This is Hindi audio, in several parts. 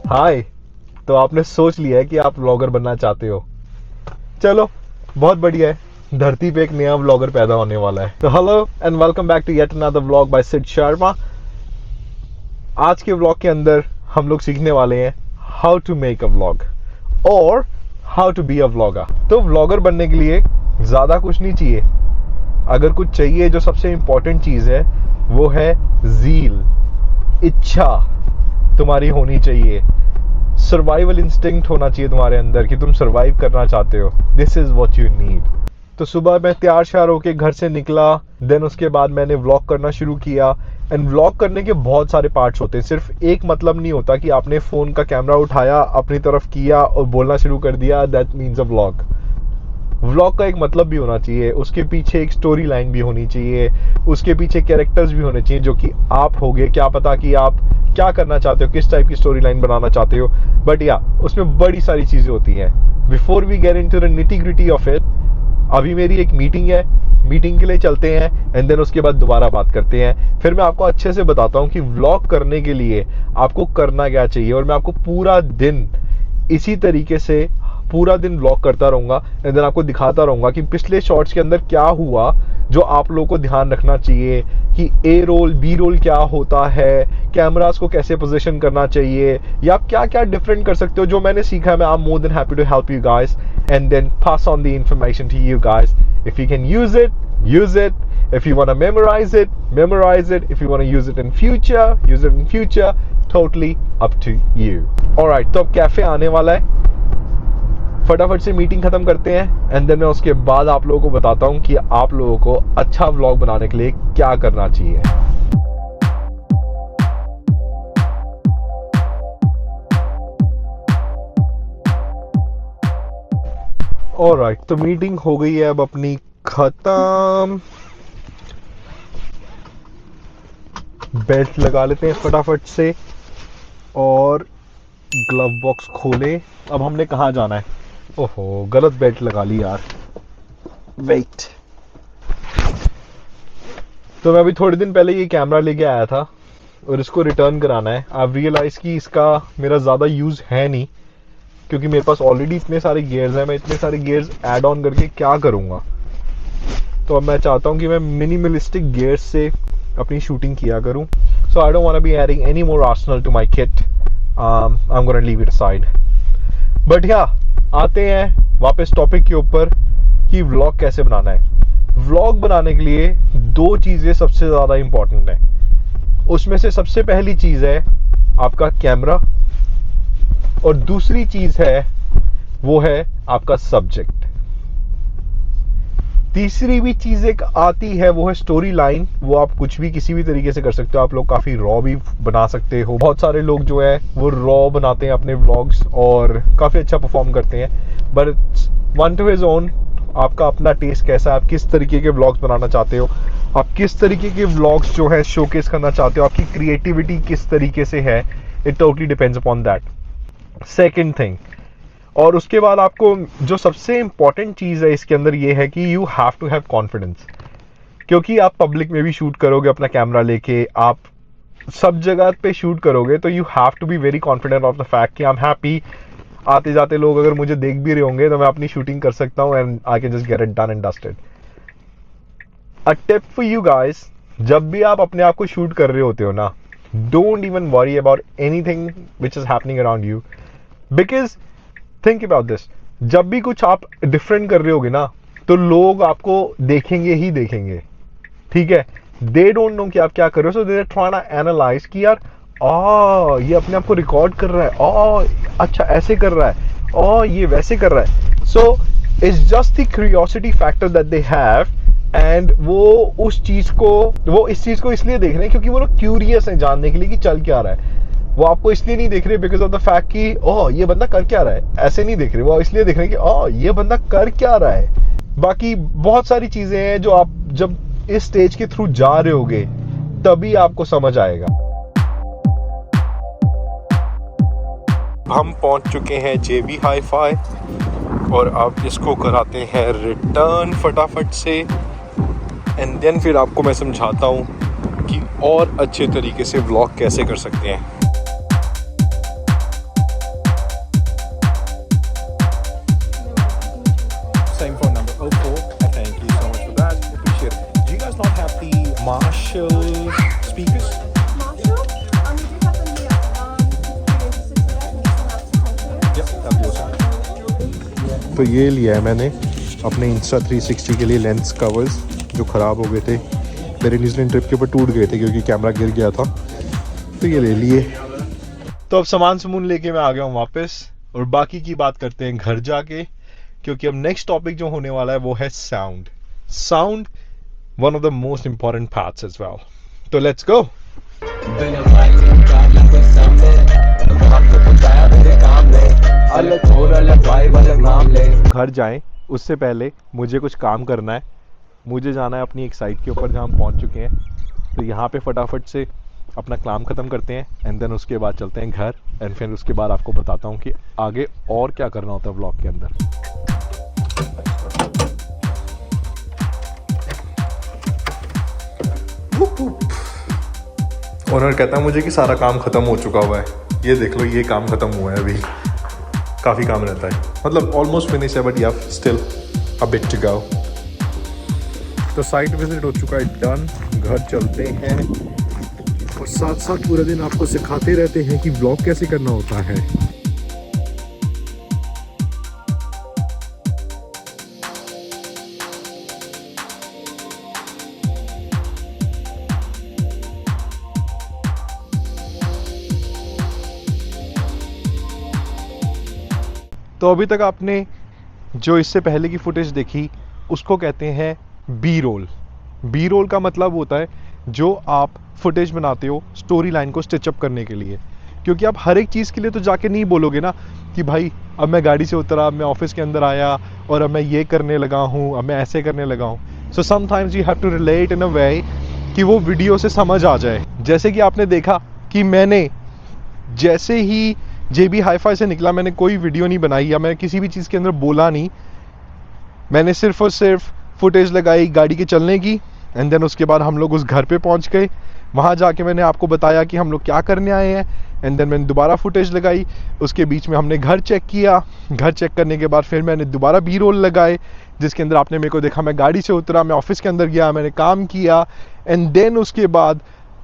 हाय। तो आपने सोच लिया है कि आप व्लॉगर बनना चाहते हो। चलो, बहुत बढ़िया है। धरती पे एक नया व्लॉगर पैदा होने वाला है। तो hello and welcome back to yet another vlog by Sid Sharma. आज के व्लॉग के अंदर हम लोग सीखने वाले हैं how to make a vlog और how to be a vlogger. तो व्लॉगर बनने के लिए ज़्यादा कुछ नहीं चाहिए। अगर कुछ चाहिए, जो सबसे इंपॉर्टेंट चीज़ है वो है ज़ील, इच्छा तुम्हारी होनी चाहिए। सर्वाइवल इंस्टिंक्ट होना चाहिए तुम्हारे अंदर कि तुम सर्वाइव करना चाहते हो। This is what you need. तो सुबह मैं तैयार श्यार होके घर से निकला, देन उसके बाद मैंने व्लॉग करना शुरू किया। एंड व्लॉग करने के बहुत सारे पार्ट्स होते हैं। सिर्फ एक मतलब नहीं होता कि आपने फ़ोन का कैमरा उठाया, अपनी तरफ किया और बोलना शुरू कर दिया, that means a vlog. Vlog का एक मतलब भी होना चाहिए, उसके पीछे एक स्टोरी लाइन भी होनी चाहिए, उसके पीछे कैरेक्टर्स भी होने चाहिए जो कि आप होगे। क्या पता कि आप क्या करना चाहते हो, किस टाइप की स्टोरी लाइन बनाना चाहते हो। बट या उसमें बड़ी सारी चीज़ें होती हैं। Before we get into the nitty gritty of it, अभी मेरी एक मीटिंग है, मीटिंग के लिए चलते हैं एंड देन उसके बाद दोबारा बात करते हैं। फिर मैं आपको अच्छे से बताता हूँ कि व्लॉग करने के लिए आपको करना क्या चाहिए। और मैं आपको पूरा दिन इसी तरीके से पूरा दिन व्लॉग करता रहूंगा एंड देन आपको दिखाता रहूंगा कि पिछले शॉट्स के अंदर क्या हुआ, जो आप लोगों को ध्यान रखना चाहिए कि ए रोल बी रोल क्या होता है, कैमरास को कैसे पोजीशन करना चाहिए, या आप क्या क्या डिफरेंट कर सकते हो। जो मैंने सीखा है, मैं I am more than happy to help you guys and then pass on the information to you guys. If you can use it, use it. If you want to memorize it, memorize it. If you want to use it in future, use it in future. Totally up to you. Alright, तो अब कैफे आने वाला है। फटाफट से मीटिंग खत्म करते हैं एंड देन मैं उसके बाद आप लोगों को बताता हूं कि आप लोगों को अच्छा व्लॉग बनाने के लिए क्या करना चाहिए। ऑलराइट, तो मीटिंग हो गई है अब अपनी खत्म। बेल्ट लगा लेते हैं फटाफट से और ग्लव बॉक्स खोले। अब हमने कहाँ जाना है? ओहो, गलत बेल्ट लगा ली यार। वेट। तो मैं अभी थोड़े दिन पहले ये कैमरा लेके आया था और इसको रिटर्न कराना है। आप रियलाइज कि इसका मेरा ज़्यादा यूज़ है नहीं, क्योंकि मेरे पास ऑलरेडी इतने सारे गियर्स हैं। मैं इतने सारे गियर्स ऐड ऑन करके क्या करूँगा। तो अब मैं चाहता हूँ कि मैं मिनिमलिस्टिक गियर्स से अपनी शूटिंग किया करूँ। So I don't want to be adding any more arsenal to my kit. I am gonna leave it aside. But या आते हैं वापस टॉपिक के ऊपर कि व्लॉग कैसे बनाना है। व्लॉग बनाने के लिए दो चीज़ें सबसे ज़्यादा इंपॉर्टेंट है। उसमें से सबसे पहली चीज़ है आपका कैमरा और दूसरी चीज़ है वो है आपका सब्जेक्ट। तीसरी भी चीज एक आती है, वो है स्टोरी लाइन। वो आप कुछ भी किसी भी तरीके से कर सकते हो। आप लोग काफी रॉ भी बना सकते हो। बहुत सारे लोग जो है वो रॉ बनाते हैं अपने व्लॉग्स और काफी अच्छा परफॉर्म करते हैं। But one two his own, आपका अपना टेस्ट कैसा है, आप किस तरीके के व्लॉग्स बनाना चाहते हो, आप किस तरीके के व्लॉग्स जो है शोकेस करना चाहते हो, आपकी क्रिएटिविटी किस तरीके से है, it totally depends upon that. Second thing, और उसके बाद आपको जो सबसे इंपॉर्टेंट चीज़ है इसके अंदर ये है कि you have to have confidence. क्योंकि आप पब्लिक में भी शूट करोगे अपना कैमरा लेके, आप सब जगह पे शूट करोगे, तो you have to be very confident of the fact कि आई एम हैप्पी। आते जाते लोग अगर मुझे देख भी रहे होंगे तो मैं अपनी शूटिंग कर सकता हूँ and I can just get it done and dusted. A tip for you guys, जब भी आप अपने आप को शूट कर रहे होते हो ना, don't even worry about anything which is happening around you, because think about this. जब भी कुछ आप डिफरेंट कर रहे होगे ना, तो लोग आपको देखेंगे ही देखेंगे। ठीक है, दे डोंट नो कि आप क्या कर रहे हो, so they are trying to analyse कि यार ये अपने आप को रिकॉर्ड कर रहा है, अच्छा ऐसे कर रहा है, ये वैसे कर रहा है। So it's just the curiosity factor that they have and वो इस चीज को इसलिए देख रहे हैं क्योंकि वो लोग क्यूरियस हैं जानने के लिए कि चल क्या रहा है। वो आपको इसलिए नहीं देख रहे बिकॉज ऑफ द फैक्ट कि ये बंदा कर क्या रहा है, ऐसे नहीं देख रहे। वो इसलिए देख रहे हैं कि ये बंदा कर क्या रहा है। बाकी बहुत सारी चीजें हैं जो आप जब इस स्टेज के थ्रू जा रहे होगे तभी आपको समझ आएगा। हम पहुंच चुके हैं JB Hi-Fi और अब इसको कराते हैं रिटर्न फटाफट से एंड देन फिर आपको मैं समझाता हूं कि और अच्छे तरीके से व्लॉग कैसे कर सकते हैं। speakers? Yeah, that'll be awesome. तो ये लिया है मैंने अपने इंस्टा 360 के लिए लेंस कवर्स जो ख़राब हो गए थे, मेरे न्यूजीलैंड ट्रिप के ऊपर टूट गए थे क्योंकि कैमरा गिर गया था, तो ये ले लिए। तो अब सामान लेके मैं आ गया हूँ वापस और बाकी की बात करते हैं घर जाके, क्योंकि अब नेक्स्ट टॉपिक जो होने वाला है वो है sound, one of the most important parts as well. तो लेट्स गो। घर जाएं उससे पहले मुझे कुछ काम करना है, मुझे जाना है अपनी एक साइट के ऊपर जहाँ हम पहुँच चुके हैं, तो यहाँ पे फटाफट से अपना काम ख़त्म करते हैं एंड देन उसके बाद चलते हैं घर एंड फिर उसके बाद आपको बताता हूँ कि आगे और क्या करना होता है व्लॉग के अंदर। ओनर कहता है मुझे कि सारा काम ख़त्म हो चुका हुआ है, ये देख लो ये काम ख़त्म हुआ है, अभी काफ़ी काम रहता है, मतलब ऑलमोस्ट फिनिश है but yeah still a bit to go. तो साइट विजिट हो चुका है डन, घर चलते हैं और साथ साथ पूरे दिन आपको सिखाते रहते हैं कि व्लॉग कैसे करना होता है। तो अभी तक आपने जो इससे पहले की फुटेज देखी उसको कहते हैं बी रोल का मतलब होता है जो आप फुटेज बनाते हो स्टोरी लाइन को स्टिचअप करने के लिए, क्योंकि आप हर एक चीज़ के लिए तो जाके नहीं बोलोगे ना कि भाई अब मैं गाड़ी से उतरा, अब मैं ऑफिस के अंदर आया और अब मैं ये करने लगा हूँ, अब मैं ऐसे करने लगा हूँ। So sometimes you have to relate in a way कि वो वीडियो से समझ आ जाए। जैसे कि आपने देखा कि मैंने जैसे ही JB Hi-Fi से निकला मैंने कोई वीडियो नहीं बनाई या मैं किसी भी चीज़ के अंदर बोला नहीं, मैंने सिर्फ और सिर्फ फुटेज लगाई गाड़ी के चलने की एंड देन उसके बाद हम लोग उस घर पे पहुंच गए, वहाँ जाके मैंने आपको बताया कि हम लोग क्या करने आए हैं एंड देन मैंने दोबारा फुटेज लगाई, उसके बीच में हमने घर चेक किया, घर चेक करने के बाद फिर मैंने दोबारा बी रोल लगाए जिसके अंदर आपने मेरे को देखा मैं गाड़ी से उतरा, मैं ऑफिस के अंदर गया, मैंने काम किया एंड देन उसके बाद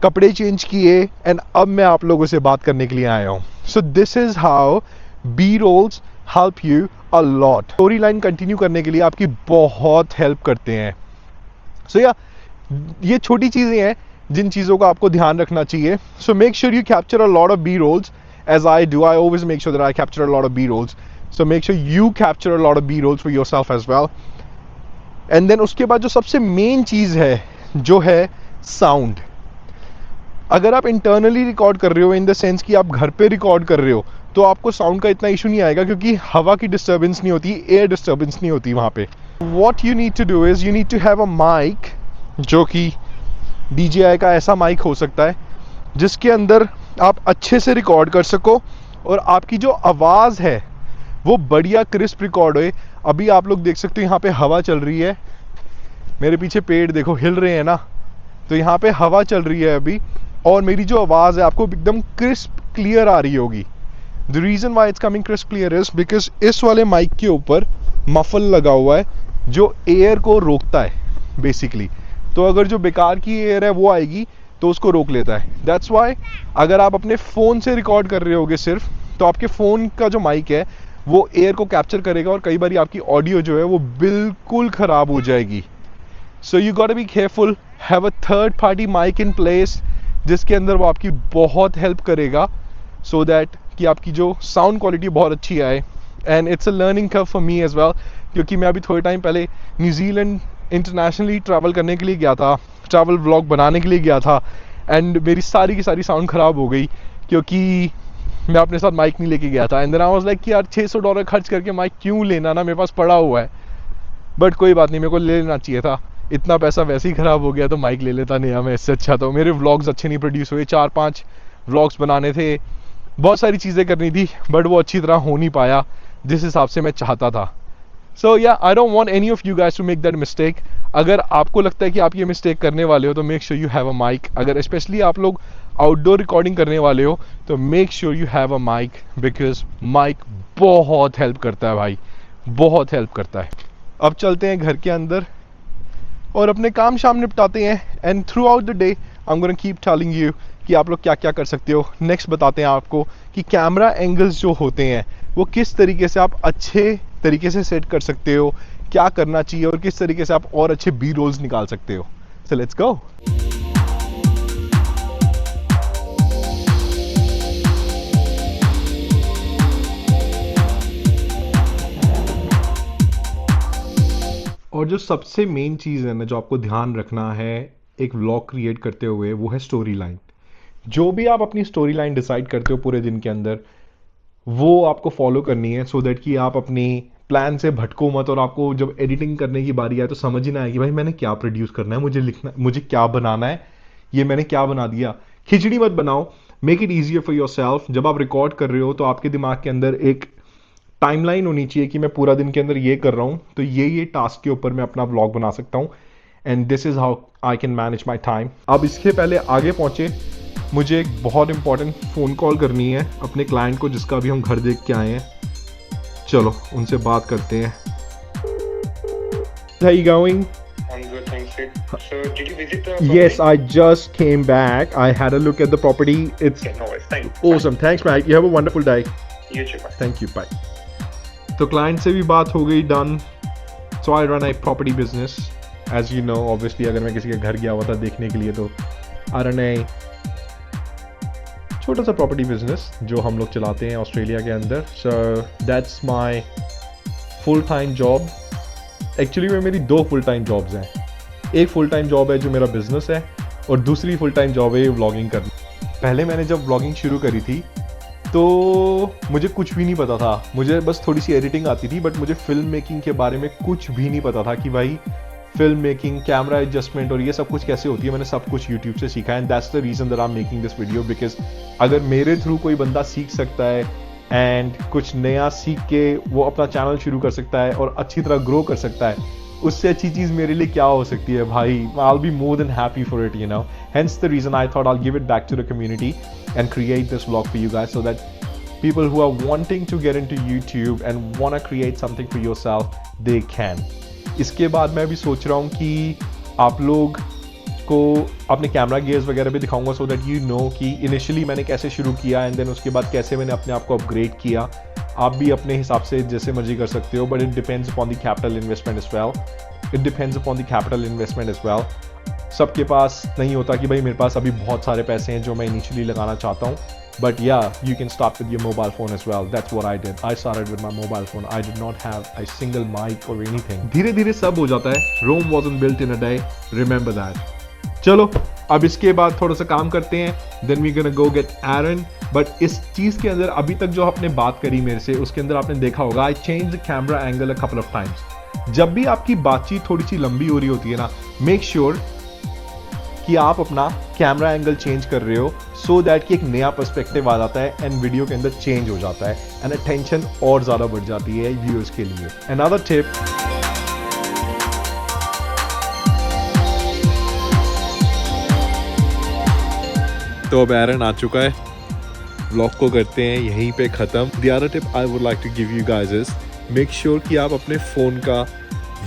कपड़े चेंज किए एंड अब मैं आप लोगों से बात करने के लिए आया हूँ। So this is how B rolls help you a lot. Story line continue करने के लिए आपकी बहुत हेल्प करते हैं। सो ये छोटी चीज़ें हैं जिन चीज़ों का आपको ध्यान रखना चाहिए। So make sure you capture a lot of B rolls as I do, I always make sure that I capture a lot of B rolls. So make sure you capture a lot of B rolls for yourself as well. And then उसके बाद जो सबसे मेन चीज़ है जो है साउंड। अगर आप इंटरनली रिकॉर्ड कर रहे हो इन द सेंस कि आप घर पे रिकॉर्ड कर रहे हो तो आपको साउंड का इतना इशू नहीं आएगा क्योंकि हवा की डिस्टर्बेंस नहीं होती, एयर डिस्टर्बेंस नहीं होती वहाँ पे। What you need to do is you need to have a mic जो कि DJI का ऐसा माइक हो सकता है जिसके अंदर आप अच्छे से रिकॉर्ड कर सको और आपकी जो आवाज़ है वो बढ़िया क्रिस्प रिकॉर्ड हो। अभी आप लोग देख सकते हो यहाँ पे हवा चल रही है, मेरे पीछे पेड़ देखो हिल रहे हैं ना, तो यहाँ पे हवा चल रही है अभी और मेरी जो आवाज़ है आपको एकदम क्रिस्प क्लियर आ रही होगी। The reason why it's coming crisp clear is because इस वाले माइक के ऊपर मफल लगा हुआ है जो एयर को रोकता है बेसिकली। तो अगर जो बेकार की एयर है वो आएगी तो उसको रोक लेता है। दैट्स वाई अगर आप अपने फ़ोन से रिकॉर्ड कर रहे होगे सिर्फ तो आपके फ़ोन का जो माइक है वो एयर को कैप्चर करेगा और कई बार आपकी ऑडियो जो है वो बिल्कुल ख़राब हो जाएगी। So you got to be careful, have a third party mic in place जिसके अंदर वो आपकी बहुत हेल्प करेगा सो दैट कि आपकी जो साउंड क्वालिटी बहुत अच्छी आए। And it's a learning curve for me as well क्योंकि मैं अभी थोड़े टाइम पहले न्यूजीलैंड इंटरनेशनली ट्रैवल करने के लिए गया था, ट्रैवल व्लॉग बनाने के लिए गया था एंड मेरी सारी की सारी साउंड ख़राब हो गई क्योंकि मैं अपने साथ माइक नहीं लेके गया था। And then I was like कि यार $600 खर्च करके माइक क्यों लेना, ना मेरे पास पड़ा हुआ है, बट कोई बात नहीं, मेरे को ले लेना चाहिए था, इतना पैसा वैसे ही ख़राब हो गया तो माइक ले लेता नया मैं, इससे अच्छा। तो मेरे व्लॉग्स अच्छे नहीं प्रोड्यूस हुए, 4-5 व्लॉग्स बनाने थे, बहुत सारी चीज़ें करनी थी बट वो अच्छी तरह हो नहीं पाया जिस हिसाब से मैं चाहता था। So yeah I don't want any of you guys to make that mistake. अगर आपको लगता है कि आप ये मिस्टेक करने वाले हो तो make sure you have a mic. अगर स्पेशली आप लोग आउटडोर रिकॉर्डिंग करने वाले हो तो make sure you have a mic because mic बहुत हेल्प करता है भाई, बहुत हेल्प करता है। अब चलते हैं घर के अंदर और अपने काम शाम निपटाते हैं and through out the day I am gonna keep telling you कि आप लोग क्या क्या कर सकते हो। नेक्स्ट बताते हैं आपको कि कैमरा एंगल्स जो होते हैं वो किस तरीके से आप अच्छे तरीके से सेट कर सकते हो, क्या करना चाहिए और किस तरीके से आप और अच्छे बी रोल्स निकाल सकते हो। So let's go. और जो सबसे मेन चीज़ है ना जो आपको ध्यान रखना है एक व्लॉग क्रिएट करते हुए, वो है स्टोरी लाइन। जो भी आप अपनी स्टोरी लाइन डिसाइड करते हो पूरे दिन के अंदर, वो आपको फॉलो करनी है सो दैट कि आप अपनी प्लान से भटको मत और आपको जब एडिटिंग करने की बारी आए तो समझ ही ना आए कि भाई मैंने क्या प्रोड्यूस करना है, मुझे लिखना, मुझे क्या बनाना है, ये मैंने क्या बना दिया। खिचड़ी मत बनाओ, make it easier for your self. जब आप रिकॉर्ड कर रहे हो तो आपके दिमाग के अंदर एक टाइमलाइन होनी चाहिए कि मैं पूरा दिन के अंदर ये कर रहा हूँ तो ये टास्क के ऊपर मैं अपना व्लॉग बना सकता हूँ, and this is how I can manage my time. अब इसके पहले आगे पहुंचे, मुझे एक बहुत इंपॉर्टेंट फ़ोन कॉल करनी है अपने क्लाइंट को जिसका भी हम घर देख के आए हैं। चलो उनसे बात करते हैं। How are you going? I'm good, thanks, Sid. So, did you visit the property? Yes, I just came back. I had a look at the property. It's Okay, no worries. Thank you. awesome. Thanks, mate. You have a wonderful day. You too, bye. Thank you. Bye. तो क्लाइंट से भी बात हो गई, done. So I run a property business, as you know. Obviously अगर मैं किसी के घर गया हुआ था देखने के लिए तो आई रन ए छोटा सा प्रॉपर्टी बिजनेस जो हम लोग चलाते हैं ऑस्ट्रेलिया के अंदर। So that's my full time job. Actually में मेरी 2 फुल टाइम जॉब्स हैं। एक फुल टाइम जॉब है जो मेरा बिजनेस है और दूसरी फुल टाइम जॉब है व्लॉगिंग करना। पहले मैंने जब व्लॉगिंग शुरू करी थी तो मुझे कुछ भी नहीं पता था, मुझे बस थोड़ी सी एडिटिंग आती थी, बट मुझे फिल्म मेकिंग के बारे में कुछ भी नहीं पता था कि भाई फिल्म मेकिंग, कैमरा एडजस्टमेंट और ये सब कुछ कैसे होती है। मैंने सब कुछ यूट्यूब से सीखा है, and that's the reason that I am making this video, because अगर मेरे थ्रू कोई बंदा सीख सकता है एंड कुछ नया सीख के वो अपना चैनल शुरू कर सकता है और अच्छी तरह ग्रो कर सकता है, उससे अच्छी चीज़ मेरे लिए क्या हो सकती है भाई। I'll be more than happy for it, you know. Hence the reason I thought I'll give it back to the community and create this vlog for you guys so that people who are wanting to get into YouTube and want to create something for yourself, they can. इसके बाद मैं भी सोच रहा हूँ कि आप लोग को अपने कैमरा गियर्स वगैरह भी दिखाऊंगा सो दैट यू नो कि इनिशियली मैंने कैसे शुरू किया एंड देन उसके बाद कैसे मैंने अपने आप को अपग्रेड किया। आप भी अपने हिसाब से जैसे मर्जी कर सकते हो, but it depends upon the capital investment as well. It depends upon the capital investment as well. सबके पास नहीं होता कि भाई मेरे पास अभी बहुत सारे पैसे हैं जो मैं इनिशियली लगाना चाहता हूँ, but yeah, you can start with your mobile phone as well. That's what I did. I started with my mobile phone. I did not have a single mic or anything. धीरे धीरे सब हो जाता है। Rome wasn't built in a day. Remember that. चलो अब इसके बाद थोड़ा सा काम करते हैं, then we're gonna go get Aaron. But इस चीज़ के अंदर अभी तक जो आपने बात करी मेरे से, उसके अंदर आपने देखा होगा I changed the camera angle a couple of times. जब भी आपकी बातचीत थोड़ी सी लंबी हो रही होती है ना, मेक श्योर कि आप अपना कैमरा एंगल चेंज कर रहे हो सो दैट कि एक नया पर्सपेक्टिव आ जाता है एंड वीडियो के अंदर चेंज हो जाता है एंड अटेंशन और ज़्यादा बढ़ जाती है व्यूअर्स के लिए। अनदर टिप, तो अब एरन आ चुका है, व्लॉग को करते हैं यहीं पे ख़त्म। The other tip I would like to give you guys is make sure कि आप अपने फ़ोन का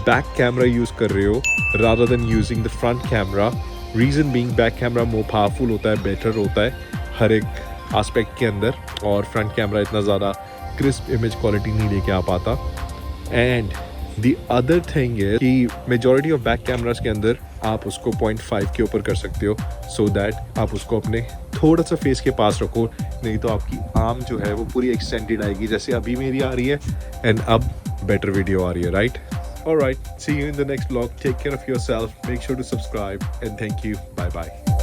बैक कैमरा यूज़ कर रहे हो rather than using the front camera. Reason being back camera more powerful होता है, बेटर होता है हर एक एस्पेक्ट के अंदर, और फ्रंट कैमरा इतना ज़्यादा क्रिस्प इमेज क्वालिटी नहीं लेके आ पाता। एंड द अदर थिंग है कि मेजॉरिटी ऑफ बैक कैमरास के अंदर आप उसको 0.5 के ऊपर कर सकते हो सो दैट आप उसको अपने थोड़ा सा फेस के पास रखो, नहीं तो आपकी आर्म जो है वो पूरी एक्सटेंडेड आएगी जैसे अभी मेरी आ रही है, एंड अब बेटर वीडियो आ रही है, right? Alright, see you in the next vlog. Take care of yourself. Make sure to subscribe and thank you. Bye bye.